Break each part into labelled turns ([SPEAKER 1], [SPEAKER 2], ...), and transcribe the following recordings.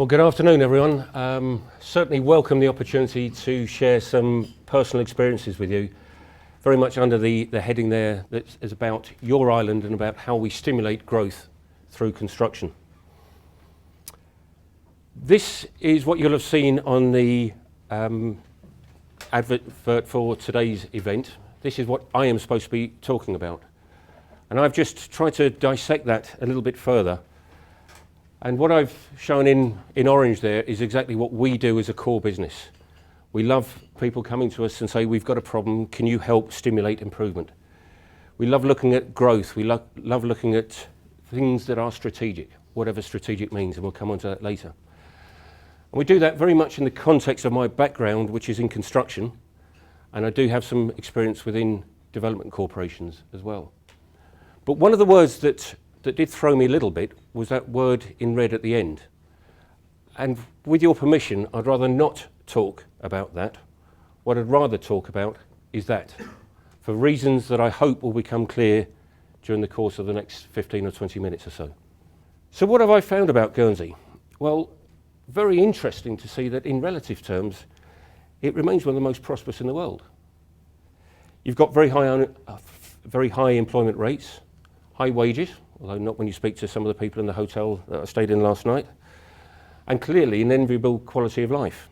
[SPEAKER 1] Well, good afternoon, everyone. Certainly welcome the opportunity to share some personal experiences with you, very much under the heading there that is about your island and about how we stimulate growth through construction. This is what you'll have seen on the advert for today's event. This is what I am supposed to be talking about. And I've just tried to dissect that a little bit further. And what I've shown in orange there is exactly what we do as a core business. We love people coming to us and say, we've got a problem, can you help stimulate improvement? We love looking at growth, we love looking at things that are strategic, whatever strategic means, and we'll come on to that later. And we do that very much in the context of my background, which is in construction, and I do have some experience within development corporations as well. But one of the words that did throw me a little bit was that word in red at the end. And with your permission, I'd rather not talk about that. What I'd rather talk about is that, for reasons that I hope will become clear during the course of the next 15 or 20 minutes or so. So what have I found about Guernsey? Well, very interesting to see that in relative terms, it remains one of the most prosperous in the world. You've got very high employment rates, high wages, although not when you speak to some of the people in the hotel that I stayed in last night, and clearly an enviable quality of life.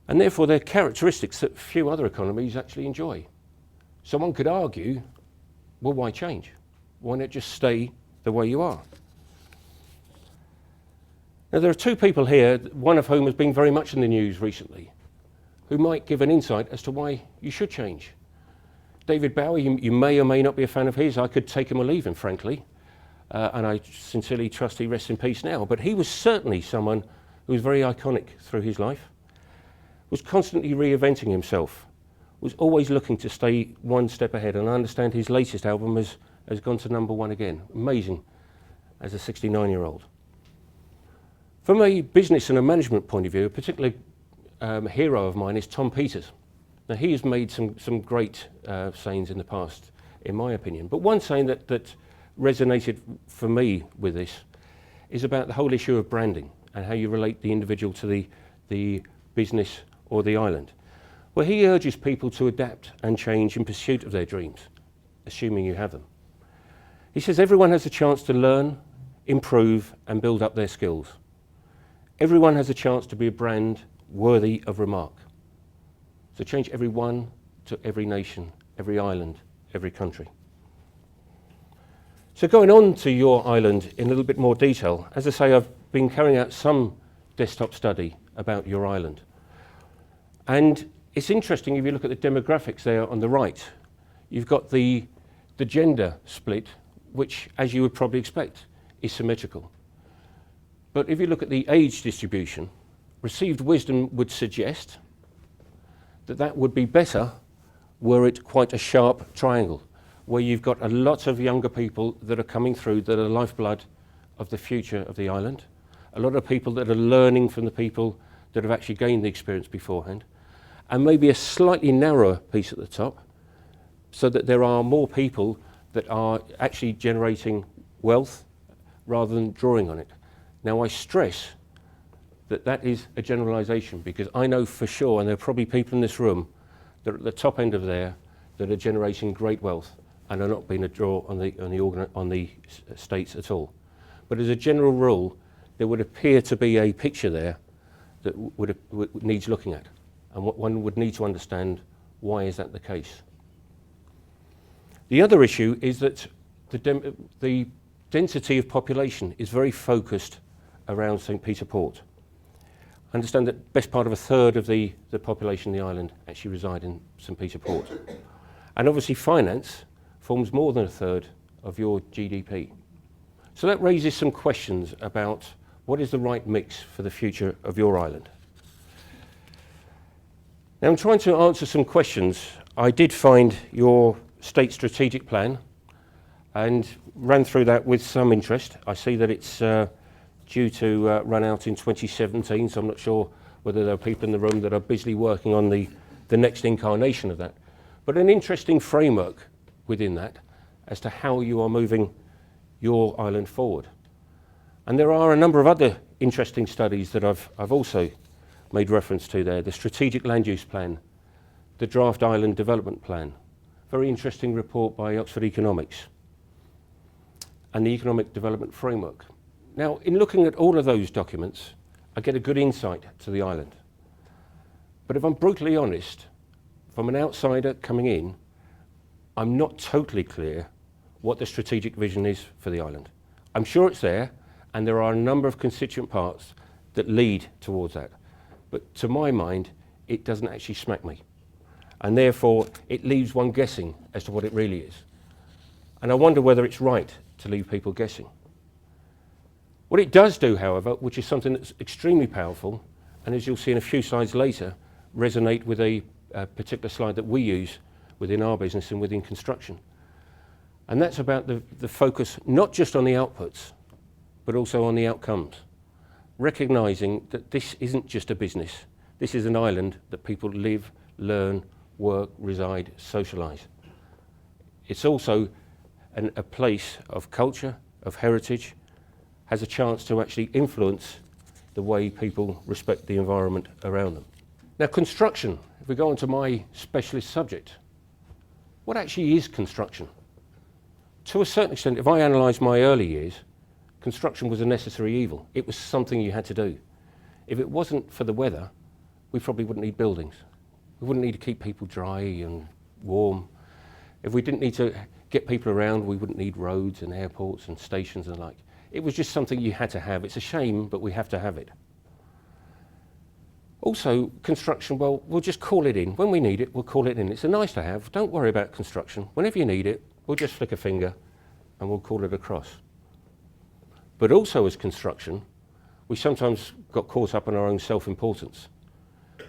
[SPEAKER 1] And therefore they're characteristics that few other economies actually enjoy. So one could argue, well, why change? Why not just stay the way you are? Now there are two people here, one of whom has been very much in the news recently, who might give an insight as to why you should change. David Bowie, you may or may not be a fan of his. I could take him or leave him, frankly. And I sincerely trust he rests in peace now. But he was certainly someone who was very iconic through his life, was constantly reinventing himself, was always looking to stay one step ahead. And I understand his latest album has gone to #1 again. Amazing as a 69-year-old. From a business and a management point of view, a particular hero of mine is Tom Peters. Now, he has made some great sayings in the past, in my opinion. But one saying that resonated for me with this is about the whole issue of branding and how you relate the individual to the business or the island, where he urges people to adapt and change in pursuit of their dreams, assuming you have them. He says everyone has a chance to learn, improve, and build up their skills. Everyone has a chance to be a brand worthy of remark. So change everyone to every nation, every island, every country. So going on to your island in a little bit more detail, as I say, I've been carrying out some desktop study about your island. And it's interesting if you look at the demographics there on the right, you've got the gender split, which, as you would probably expect, is symmetrical. But if you look at the age distribution, received wisdom would suggest that would be better were it quite a sharp triangle, where you've got a lot of younger people that are coming through that are the lifeblood of the future of the island, a lot of people that are learning from the people that have actually gained the experience beforehand, and maybe a slightly narrower piece at the top, so that there are more people that are actually generating wealth rather than drawing on it. Now I stress that is a generalisation, because I know for sure, and there are probably people in this room that are at the top end of there that are generating great wealth and are not being a draw on the states at all. But as a general rule, there would appear to be a picture there that needs looking at, and what one would need to understand why is that the case. The other issue is that the density of population is very focused around St. Peter Port. Understand that best part of a third of the population of the island actually reside in St. Peter Port. And obviously finance forms more than a third of your GDP. So that raises some questions about what is the right mix for the future of your island. Now I'm trying to answer some questions. I did find your state strategic plan and ran through that with some interest. I see that it's due to run out in 2017, so I'm not sure whether there are people in the room that are busily working on the next incarnation of that. But an interesting framework within that as to how you are moving your island forward. And there are a number of other interesting studies that I've also made reference to there. The Strategic Land Use Plan, the Draft Island Development Plan, very interesting report by Oxford Economics, and the Economic Development Framework. Now, in looking at all of those documents, I get a good insight to the island. But if I'm brutally honest, from an outsider coming in, I'm not totally clear what the strategic vision is for the island. I'm sure it's there, and there are a number of constituent parts that lead towards that. But to my mind, it doesn't actually smack me. And therefore, it leaves one guessing as to what it really is. And I wonder whether it's right to leave people guessing. What it does do, however, which is something that's extremely powerful, and as you'll see in a few slides later, resonate with a particular slide that we use within our business and within construction. And that's about the focus not just on the outputs, but also on the outcomes. Recognising that this isn't just a business, this is an island that people live, learn, work, reside, socialise. It's also a place of culture, of heritage, has a chance to actually influence the way people respect the environment around them. Now, construction, if we go on to my specialist subject, what actually is construction? To a certain extent, if I analyse my early years, construction was a necessary evil. It was something you had to do. If it wasn't for the weather, we probably wouldn't need buildings. We wouldn't need to keep people dry and warm. If we didn't need to get people around, we wouldn't need roads and airports and stations and the like. It was just something you had to have. It's a shame, but we have to have it. Also, construction, well, we'll just call it in. When we need it, we'll call it in. It's a nice to have. Don't worry about construction. Whenever you need it, we'll just flick a finger and we'll call it across. But also as construction, we sometimes got caught up in our own self-importance.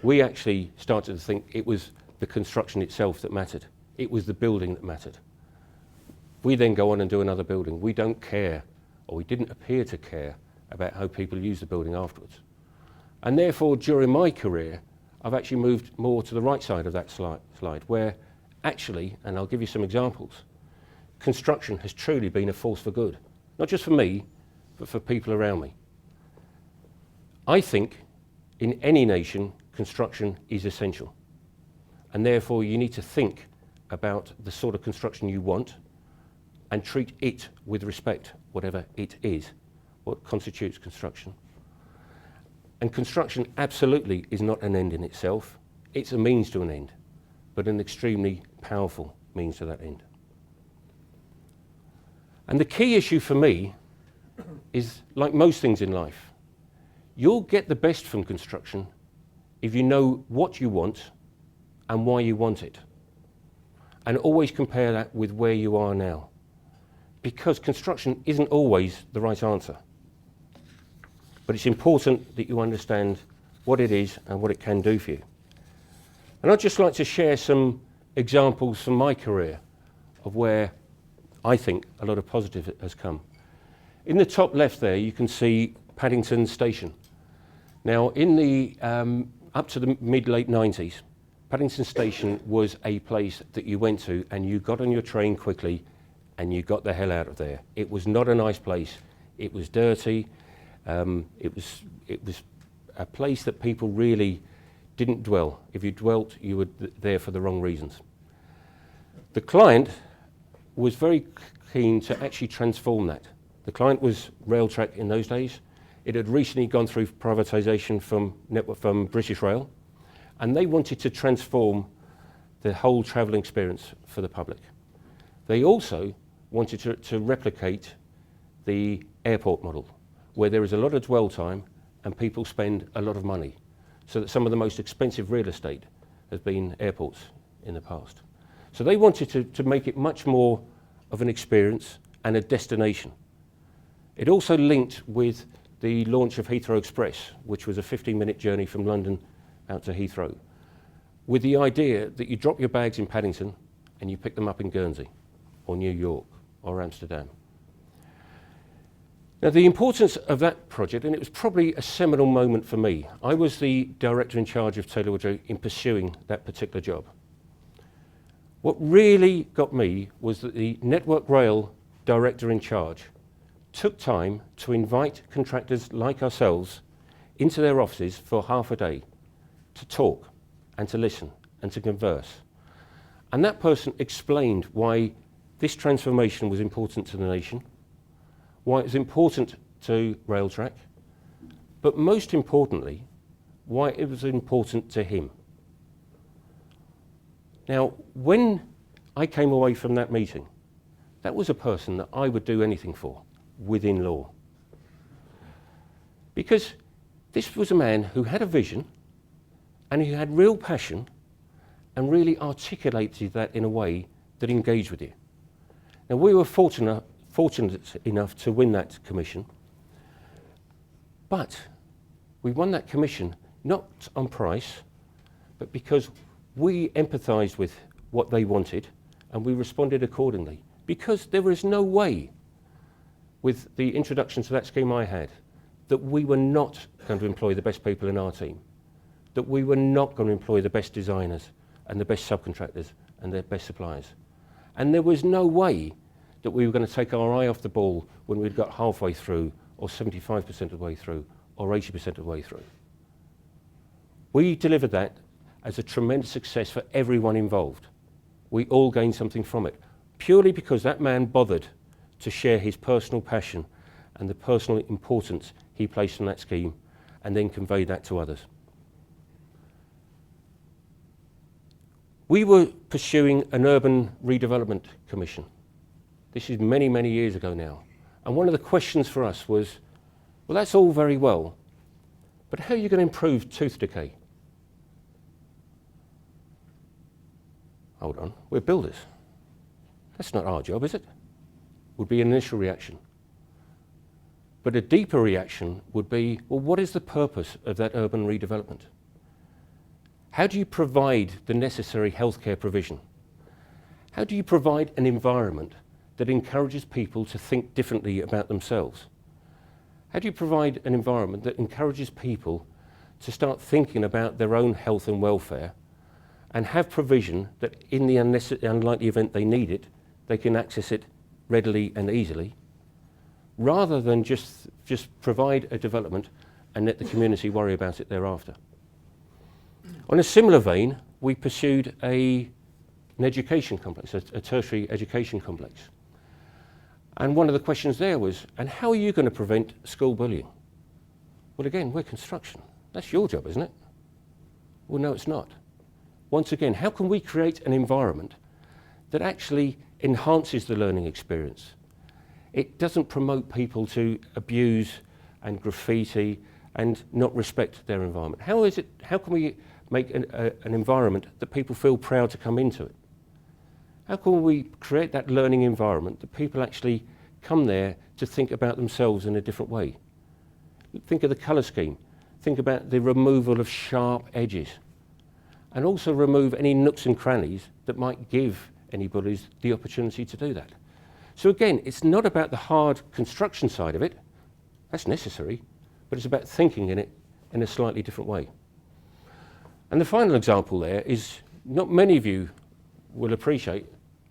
[SPEAKER 1] We actually started to think it was the construction itself that mattered. It was the building that mattered. We then go on and do another building. We don't care, or we didn't appear to care, about how people use the building afterwards. And therefore, during my career, I've actually moved more to the right side of that slide, where actually, and I'll give you some examples, construction has truly been a force for good. Not just for me, but for people around me. I think in any nation, construction is essential. And therefore, you need to think about the sort of construction you want and treat it with respect, whatever it is, what constitutes construction. And construction absolutely is not an end in itself. It's a means to an end, but an extremely powerful means to that end. And the key issue for me is, like most things in life, you'll get the best from construction if you know what you want and why you want it. And always compare that with where you are now. Because construction isn't always the right answer. But it's important that you understand what it is and what it can do for you. And I'd just like to share some examples from my career of where I think a lot of positive has come. In the top left there, you can see Paddington Station. Now, in the up to the mid-late 90s, Paddington Station was a place that you went to and you got on your train quickly and you got the hell out of there. It was not a nice place. It was dirty. It was a place that people really didn't dwell. If you dwelt, you were there for the wrong reasons. The client was very keen to actually transform that. The client was Railtrack in those days. It had recently gone through privatisation from British Rail, and they wanted to transform the whole travelling experience for the public. They also wanted to replicate the airport model, where there is a lot of dwell time and people spend a lot of money, so that some of the most expensive real estate has been airports in the past. So they wanted to make it much more of an experience and a destination. It also linked with the launch of Heathrow Express, which was a 15-minute journey from London out to Heathrow, with the idea that you drop your bags in Paddington and you pick them up in Guernsey or New York or Amsterdam. Now, the importance of that project, and it was probably a seminal moment for me. I was the director in charge of Taylor Woodrow in pursuing that particular job. What really got me was that the Network Rail director in charge took time to invite contractors like ourselves into their offices for half a day to talk and to listen and to converse. And that person explained why this transformation was important to the nation, why it was important to Railtrack, but most importantly, why it was important to him. Now, when I came away from that meeting, that was a person that I would do anything for within law. Because this was a man who had a vision and who had real passion and really articulated that in a way that engaged with you. Now, we were fortunate enough to win that commission, but we won that commission not on price, but because we empathised with what they wanted and we responded accordingly. Because there was no way, with the introduction to that scheme I had, that we were not going to employ the best people in our team, that we were not going to employ the best designers and the best subcontractors and the best suppliers. And there was no way that we were going to take our eye off the ball when we'd got halfway through, or 75% of the way through, or 80% of the way through. We delivered that as a tremendous success for everyone involved. We all gained something from it, purely because that man bothered to share his personal passion and the personal importance he placed on that scheme, and then convey that to others. We were pursuing an urban redevelopment commission. This is many, many years ago now. And one of the questions for us was, well, that's all very well, but how are you going to improve tooth decay? Hold on, we're builders. That's not our job, is it? Would be an initial reaction. But a deeper reaction would be, well, what is the purpose of that urban redevelopment? How do you provide the necessary healthcare provision? How do you provide an environment that encourages people to think differently about themselves? How do you provide an environment that encourages people to start thinking about their own health and welfare, and have provision that in the unlikely event they need it, they can access it readily and easily, rather than just provide a development and let the community worry about it thereafter? On a similar vein, we pursued an education complex, a tertiary education complex. And one of the questions there was, and how are you going to prevent school bullying? Well, again, we're construction. That's your job, isn't it? Well, no, it's not. Once again, how can we create an environment that actually enhances the learning experience? It doesn't promote people to abuse and graffiti and not respect their environment. How can we make an environment that people feel proud to come into it? How can we create that learning environment that people actually come there to think about themselves in a different way? Think of the colour scheme. Think about the removal of sharp edges, and also remove any nooks and crannies that might give any bullies the opportunity to do that. So again, it's not about the hard construction side of it. That's necessary, but it's about thinking in it in a slightly different way. And the final example there is, not many of you will appreciate,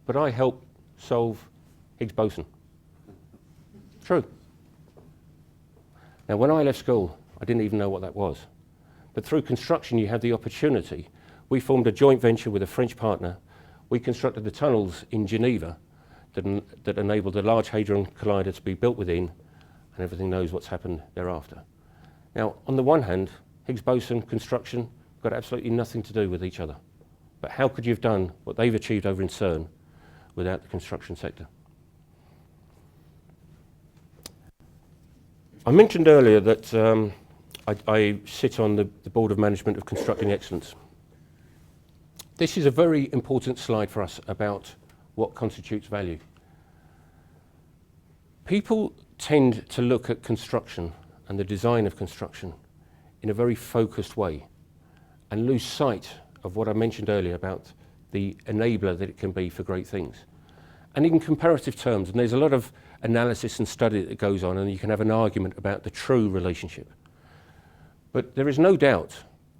[SPEAKER 1] but I helped solve Higgs boson. True. Now, when I left school, I didn't even know what that was. But through construction, you have the opportunity. We formed a joint venture with a French partner. We constructed the tunnels in Geneva that enabled the Large Hadron Collider to be built within, and everything knows what's happened thereafter. Now, on the one hand, Higgs boson construction got absolutely nothing to do with each other. But how could you have done what they've achieved over in CERN without the construction sector? I mentioned earlier that I sit on the Board of Management of Constructing Excellence. This is a very important slide for us about what constitutes value. People tend to look at construction and the design of construction in a very focused way and lose sight of what I mentioned earlier about the enabler that it can be for great things. And in comparative terms, and there's a lot of analysis and study that goes on, and you can have an argument about the true relationship. But there is no doubt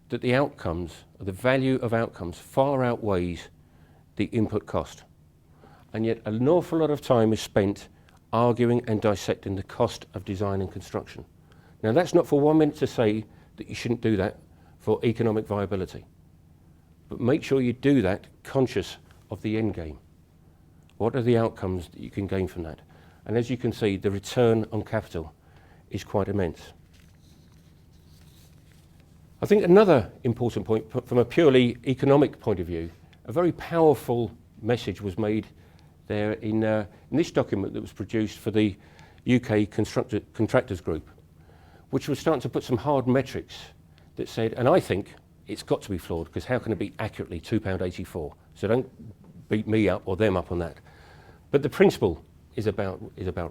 [SPEAKER 1] that the outcomes, or the value of outcomes, far outweighs the input cost. And yet an awful lot of time is spent arguing and dissecting the cost of design and construction. Now, that's not for 1 minute to say that you shouldn't do that for economic viability, but make sure you do that conscious of the end game. What are the outcomes that you can gain from that? And as you can see, the return on capital is quite immense. I think another important point, from a purely economic point of view, a very powerful message was made there in this document that was produced for the UK Contractors Group, which was starting to put some hard metrics that said, and I think it's got to be flawed, because how can it be accurately £2.84? So don't beat me up or them up on that. But the principle is about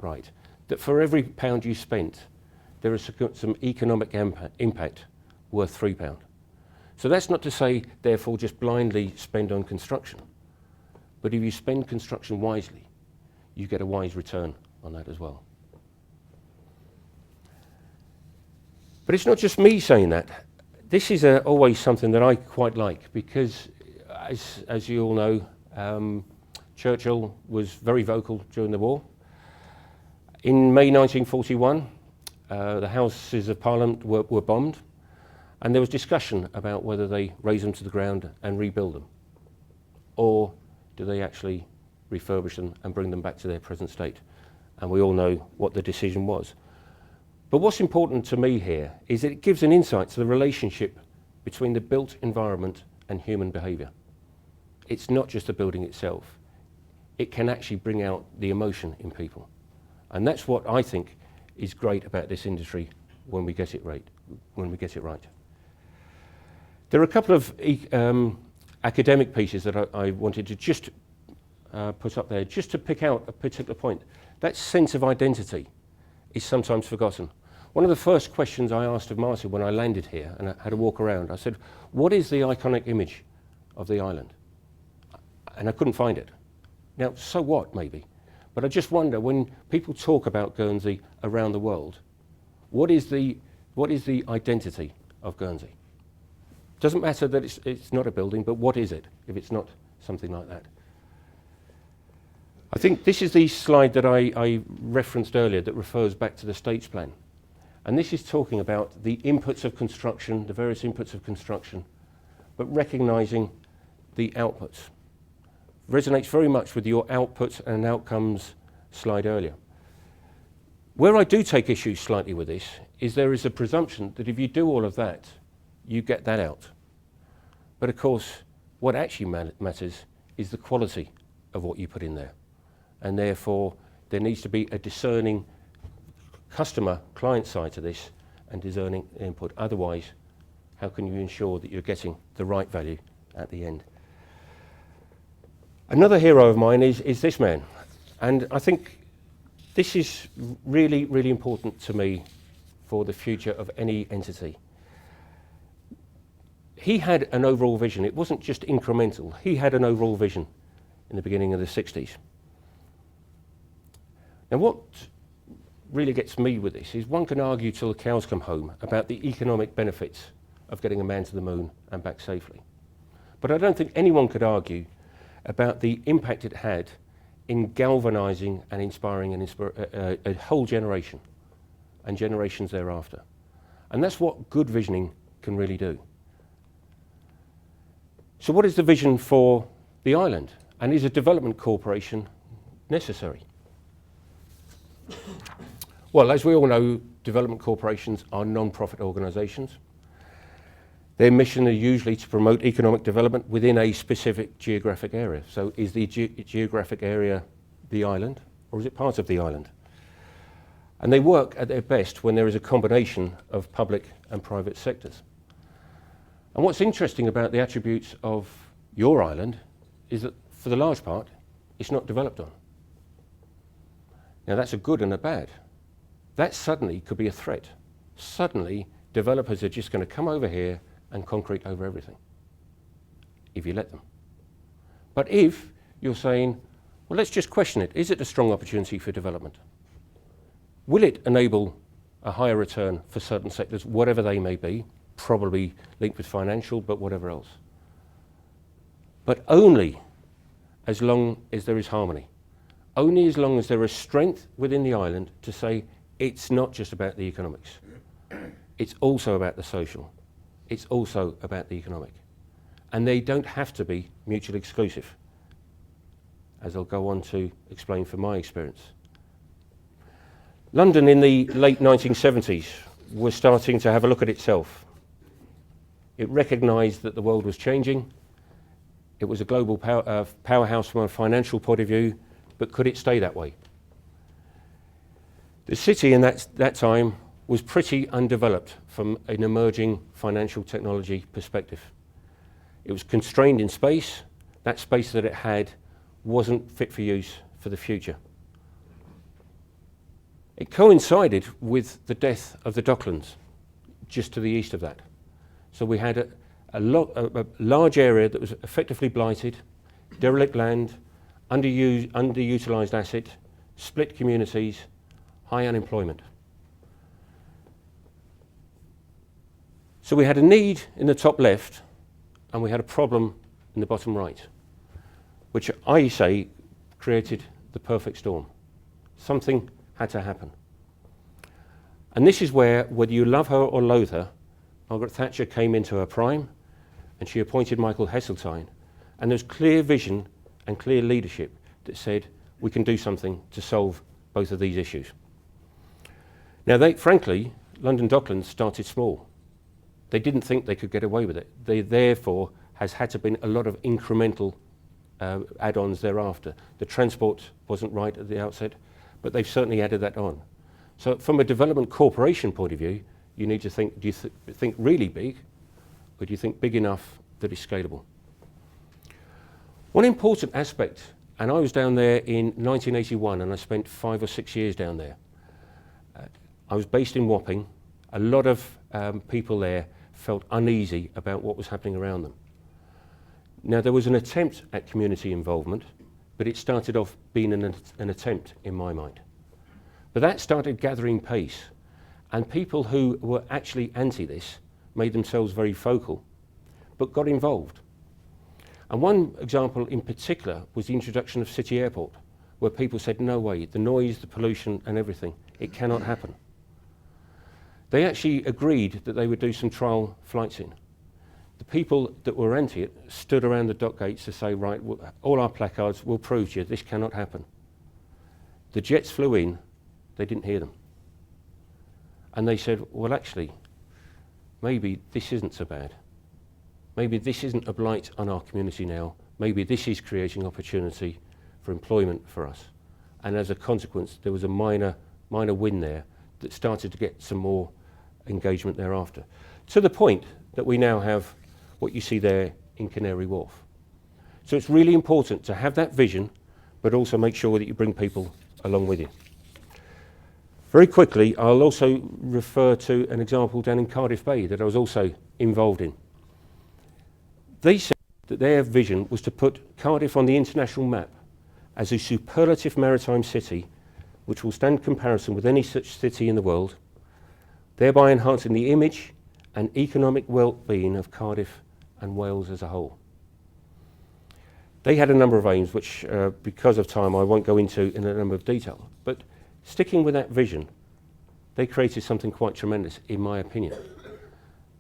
[SPEAKER 1] right, that for every pound you spent, there is some economic impact worth £3. So that's not to say, therefore, just blindly spend on construction. But if you spend construction wisely, you get a wise return on that as well. But it's not just me saying that. This is always something that I quite like, because as you all know, Churchill was very vocal during the war. In May 1941, the Houses of Parliament were bombed, and there was discussion about whether they raise them to the ground and rebuild them, or do they actually refurbish them and bring them back to their present state. And we all know what the decision was. But what's important to me here is that it gives an insight to the relationship between the built environment and human behaviour. It's not just the building itself. It can actually bring out the emotion in people. And that's what I think is great about this industry when we get it right. There are a couple of academic pieces that I wanted to just put up there, just to pick out a particular point. That sense of identity is sometimes forgotten. One of the first questions I asked of Martin when I landed here and I had a walk around, I said, what is the iconic image of the island? And I couldn't find it. Now, so what, maybe? But I just wonder, when people talk about Guernsey around the world, what is the identity of Guernsey? Doesn't matter that it's not a building, but what is it if it's not something like that? I think this is the slide that I referenced earlier that refers back to the States Plan. And this is talking about the inputs of construction, the various inputs of construction, but recognising the outputs. Resonates very much with your outputs and outcomes slide earlier. Where I do take issue slightly with this is there is a presumption that if you do all of that, you get that out. But of course, what actually matters is the quality of what you put in there. And therefore, there needs to be a discerning customer, client side to this, and discerning input. Otherwise, how can you ensure that you're getting the right value at the end? Another hero of mine is this man. And I think this is really, really important to me for the future of any entity. He had an overall vision. It wasn't just incremental. He had an overall vision in the beginning of the 60s. Now, what really gets me with this is one can argue till the cows come home about the economic benefits of getting a man to the moon and back safely. But I don't think anyone could argue about the impact it had in galvanising and inspiring a whole generation and generations thereafter. And that's what good visioning can really do. So what is the vision for the island? And is a development corporation necessary? Well, as we all know, development corporations are non-profit organisations. Their mission is usually to promote economic development within a specific geographic area. So is the geographic area the island, or is it part of the island? And they work at their best when there is a combination of public and private sectors. And what's interesting about the attributes of your island is that, for the large part, it's not developed on. Now, that's a good and a bad. That suddenly could be a threat. Suddenly, developers are just going to come over here and concrete over everything, if you let them. But if you're saying, well, let's just question it. Is it a strong opportunity for development? Will it enable a higher return for certain sectors, whatever they may be, probably linked with financial, but whatever else? But only as long as there is harmony. only as long as there is strength within the island to say it's not just about the economics. It's also about the social. It's also about the economic. And they don't have to be mutually exclusive, as I'll go on to explain from my experience. London in the late 1970s was starting to have a look at itself. It recognised that the world was changing. It was a global powerhouse from a financial point of view, but could it stay that way? The city in that time was pretty undeveloped from an emerging financial technology perspective. It was constrained in space. That space that it had wasn't fit for use for the future. It coincided with the death of the Docklands, just to the east of that. So we had a large area that was effectively blighted, derelict land, underutilised asset, split communities, high unemployment. So we had a need in the top left, and we had a problem in the bottom right, which I say created the perfect storm. Something had to happen. And this is where, whether you love her or loathe her, Margaret Thatcher came into her prime, and she appointed Michael Heseltine, and there's clear vision and clear leadership that said we can do something to solve both of these issues. Now, frankly, London Docklands started small. They didn't think they could get away with it. They therefore has had to be a lot of incremental add-ons thereafter. The transport wasn't right at the outset, but they've certainly added that on. So from a development corporation point of view, you need to think, do you think really big, or do you think big enough that it's scalable? One important aspect, and I was down there in 1981, and I spent 5 or 6 years down there. I was based in Wapping. A lot of people there felt uneasy about what was happening around them. Now, there was an attempt at community involvement, but it started off being an attempt in my mind. But that started gathering pace, and people who were actually anti this made themselves very vocal, but got involved. And one example in particular was the introduction of City Airport, where people said, no way, the noise, the pollution and everything, it cannot happen. They actually agreed that they would do some trial flights in. The people that were anti it stood around the dock gates to say, right, all our placards will prove to you this cannot happen. The jets flew in, they didn't hear them. And they said, well, actually, maybe this isn't so bad. Maybe this isn't a blight on our community now. Maybe this is creating opportunity for employment for us. And as a consequence, there was a minor win there that started to get some more engagement thereafter. To the point that we now have what you see there in Canary Wharf. So it's really important to have that vision, but also make sure that you bring people along with you. Very quickly, I'll also refer to an example down in Cardiff Bay that I was also involved in. They said that their vision was to put Cardiff on the international map as a superlative maritime city which will stand comparison with any such city in the world, thereby enhancing the image and economic well-being of Cardiff and Wales as a whole. They had a number of aims which, because of time, I won't go into in a number of detail, but sticking with that vision, they created something quite tremendous, in my opinion.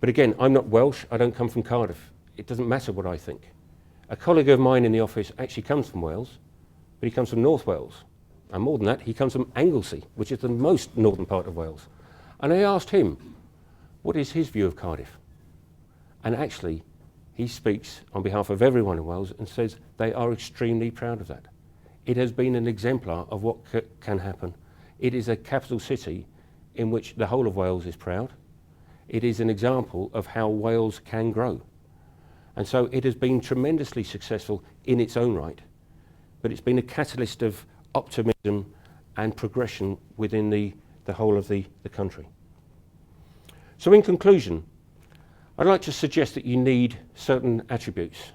[SPEAKER 1] But again, I'm not Welsh, I don't come from Cardiff. It doesn't matter what I think. A colleague of mine in the office actually comes from Wales, but he comes from North Wales. And more than that, he comes from Anglesey, which is the most northern part of Wales. And I asked him, what is his view of Cardiff? And actually, he speaks on behalf of everyone in Wales and says they are extremely proud of that. It has been an exemplar of what can happen. It is a capital city in which the whole of Wales is proud. It is an example of how Wales can grow. And so it has been tremendously successful in its own right, but it's been a catalyst of optimism and progression within the whole of the country. So in conclusion, I'd like to suggest that you need certain attributes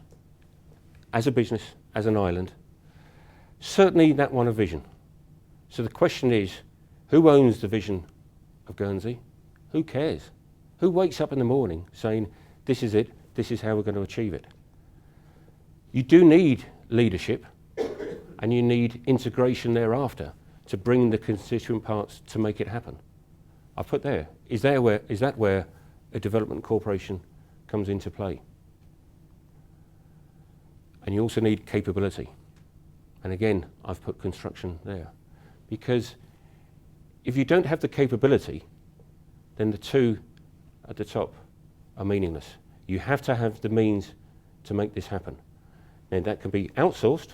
[SPEAKER 1] as a business, as an island, certainly that one of vision. So the question is, who owns the vision of Guernsey? Who cares? Who wakes up in the morning saying, this is it, this is how we're going to achieve it? You do need leadership, and you need integration thereafter to bring the constituent parts to make it happen. I put there. Is that where a development corporation comes into play? And you also need capability. And again, I've put construction there. Because if you don't have the capability, then the two at the top are meaningless. You have to have the means to make this happen. Now that can be outsourced,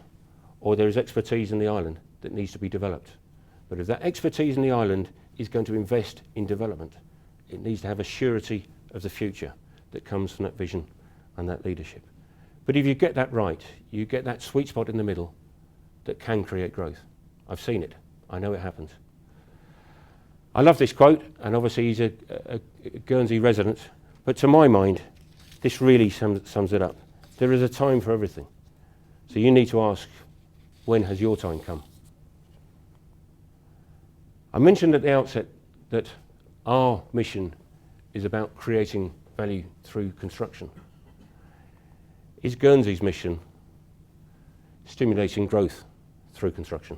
[SPEAKER 1] or there is expertise in the island that needs to be developed. But if that expertise in the island is going to invest in development, it needs to have a surety of the future that comes from that vision and that leadership. But if you get that right, you get that sweet spot in the middle that can create growth. I've seen it. I know it happens. I love this quote, and obviously he's a Guernsey resident, but to my mind, this really sums it up. There is a time for everything. So you need to ask, when has your time come? I mentioned at the outset that our mission is about creating value through construction. Is Guernsey's mission stimulating growth through construction?